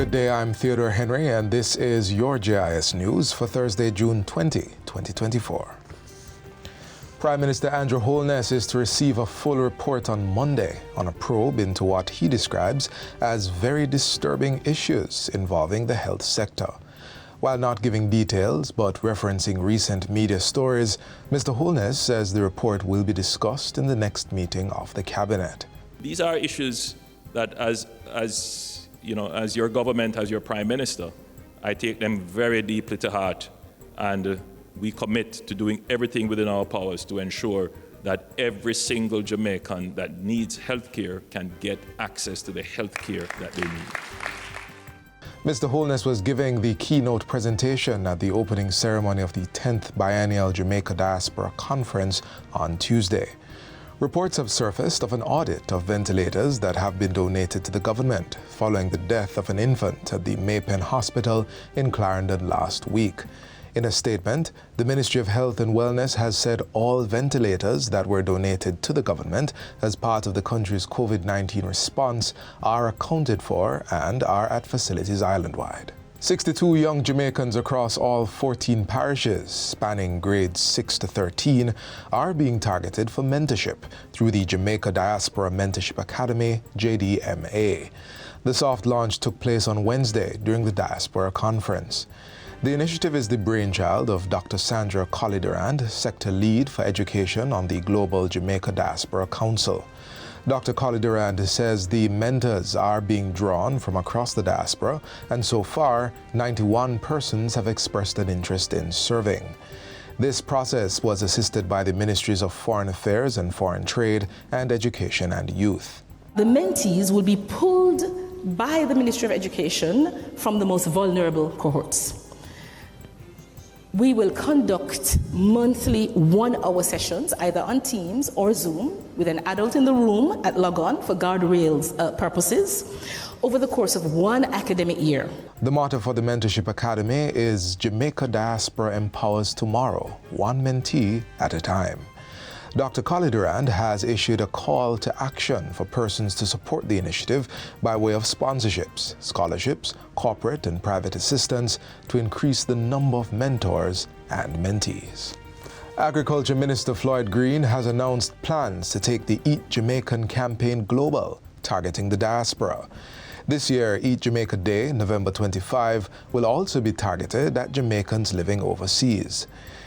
Good day, I'm Theodore Henry, and this is your JIS News for Thursday, June 20, 2024. Prime Minister Andrew Holness is to receive a full report on Monday on a probe into what he describes as very disturbing issues involving the health sector. While not giving details but referencing recent media stories, Mr. Holness says the report will be discussed in the next meeting of the Cabinet. These are issues that as your government, as your Prime Minister, I take them very deeply to heart, and we commit to doing everything within our powers to ensure that every single Jamaican that needs health care can get access to the health care that they need. Mr. Holness was giving the keynote presentation at the opening ceremony of the 10th Biennial Jamaica Diaspora Conference on Tuesday. Reports have surfaced of an audit of ventilators that have been donated to the government following the death of an infant at the Maypen Hospital in Clarendon last week. In a statement, the Ministry of Health and Wellness has said all ventilators that were donated to the government as part of the country's COVID-19 response are accounted for and are at facilities island-wide. 62 young Jamaicans across all 14 parishes, spanning grades 6 to 13, are being targeted for mentorship through the Jamaica Diaspora Mentorship Academy, JDMA. The soft launch took place on Wednesday during the Diaspora Conference. The initiative is the brainchild of Dr. Sandra Colley-Durand, Sector Lead for Education on the Global Jamaica Diaspora Council. Dr. Colley-Durand says the mentors are being drawn from across the diaspora, and so far, 91 persons have expressed an interest in serving. This process was assisted by the Ministries of Foreign Affairs and Foreign Trade and Education and Youth. The mentees will be pulled by the Ministry of Education from the most vulnerable cohorts. We will conduct monthly 1-hour sessions, either on Teams or Zoom, with an adult in the room at log-on for guardrails purposes, over the course of 1 academic year. The motto for the Mentorship Academy is Jamaica Diaspora Empowers Tomorrow, one mentee at a time. Dr. Colley-Durand has issued a call to action for persons to support the initiative by way of sponsorships, scholarships, corporate and private assistance to increase the number of mentors and mentees. Agriculture Minister Floyd Green has announced plans to take the Eat Jamaican campaign global, targeting the diaspora. This year, Eat Jamaica Day, November 25, will also be targeted at Jamaicans living overseas.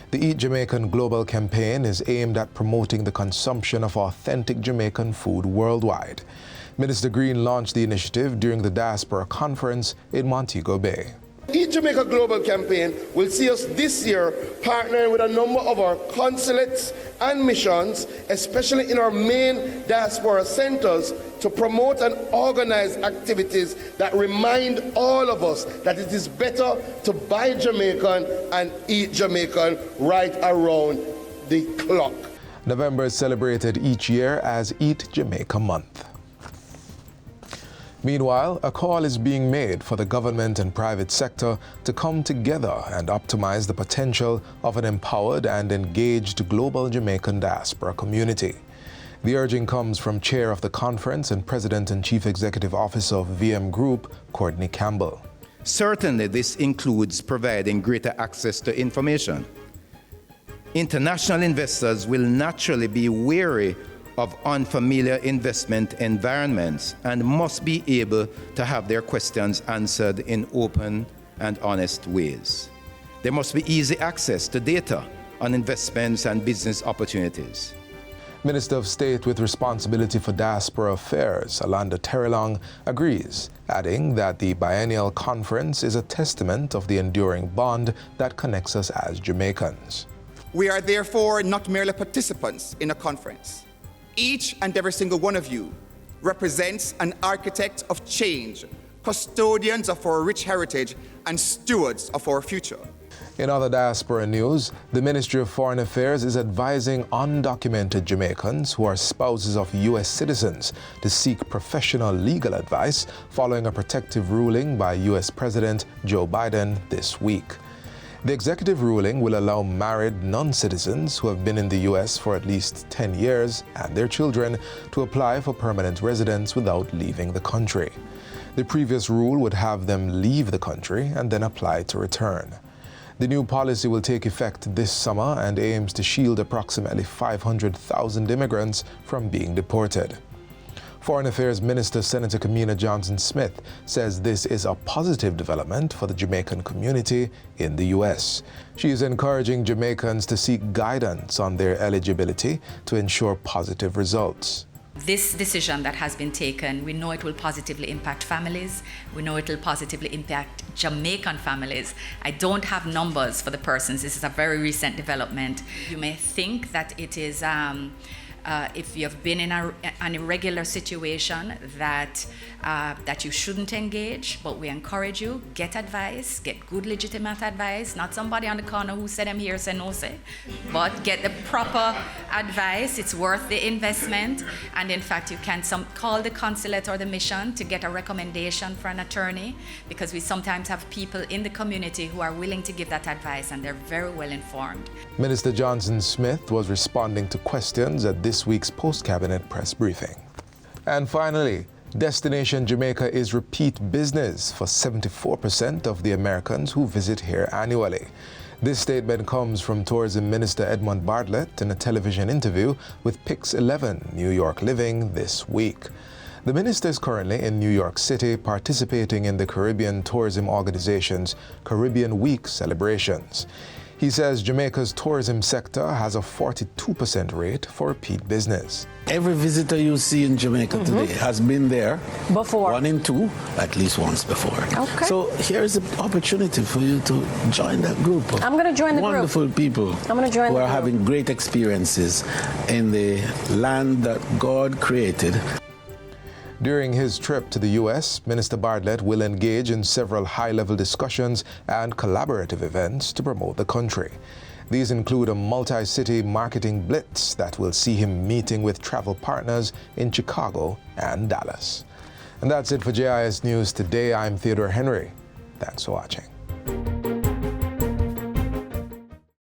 The Eat Jamaican Global campaign is aimed at promoting the consumption of authentic Jamaican food worldwide. Minister Green launched the initiative during the Diaspora Conference in Montego Bay. Eat Jamaica Global campaign will see us this year partnering with a number of our consulates and missions, especially in our main diaspora centers, to promote and organize activities that remind all of us that it is better to buy Jamaican and eat Jamaican right around the clock. November is celebrated each year as Eat Jamaica Month. Meanwhile, a call is being made for the government and private sector to come together and optimize the potential of an empowered and engaged global Jamaican diaspora community. The urging comes from Chair of the Conference and President and Chief Executive Officer of VM Group, Courtney Campbell. Certainly, this includes providing greater access to information. International investors will naturally be wary of unfamiliar investment environments and must be able to have their questions answered in open and honest ways. There must be easy access to data on investments and business opportunities. Minister of State with responsibility for diaspora affairs, Alanda Terrelong, agrees, adding that the biennial conference is a testament of the enduring bond that connects us as Jamaicans. We are therefore not merely participants in a conference. Each and every single one of you represents an architect of change, custodians of our rich heritage, and stewards of our future. In other diaspora news, the Ministry of Foreign Affairs is advising undocumented Jamaicans who are spouses of U.S. citizens to seek professional legal advice following a protective ruling by U.S. President Joe Biden this week. The executive ruling will allow married non-citizens who have been in the U.S. for at least 10 years and their children to apply for permanent residence without leaving the country. The previous rule would have them leave the country and then apply to return. The new policy will take effect this summer and aims to shield approximately 500,000 immigrants from being deported. Foreign Affairs Minister Senator Kamina Johnson-Smith says this is a positive development for the Jamaican community in the U.S. She is encouraging Jamaicans to seek guidance on their eligibility to ensure positive results. This decision that has been taken, we know it will positively impact families. We know it will positively impact Jamaican families. I don't have numbers for the persons. This is a very recent development. You may think that it is, if you've been in an irregular situation, that you shouldn't engage, but we encourage you, get advice, get good legitimate advice, not somebody on the corner who said I'm here, say no say, but get the proper advice. It's worth the investment, and in fact you can call the consulate or the mission to get a recommendation for an attorney, because we sometimes have people in the community who are willing to give that advice and they're very well informed. Minister Johnson-Smith was responding to questions at this week's post-cabinet press briefing. And finally, Destination Jamaica is repeat business for 74% of the Americans who visit here annually. This statement comes from Tourism Minister Edmund Bartlett in a television interview with Pix 11 New York Living this week. The minister is currently in New York City participating in the Caribbean Tourism Organization's Caribbean Week celebrations. He says Jamaica's tourism sector has a 42% rate for repeat business. Every visitor you see in Jamaica today has been there before. 1 in 2, at least once before. Okay. So here's an opportunity for you to join that group of I'm going to join the wonderful group. people I'm going to join who the are group. having great experiences in the land that God created. During his trip to the U.S., Minister Bartlett will engage in several high-level discussions and collaborative events to promote the country. These include a multi-city marketing blitz that will see him meeting with travel partners in Chicago and Dallas. And that's it for JIS News Today. I'm Theodore Henry. Thanks for watching.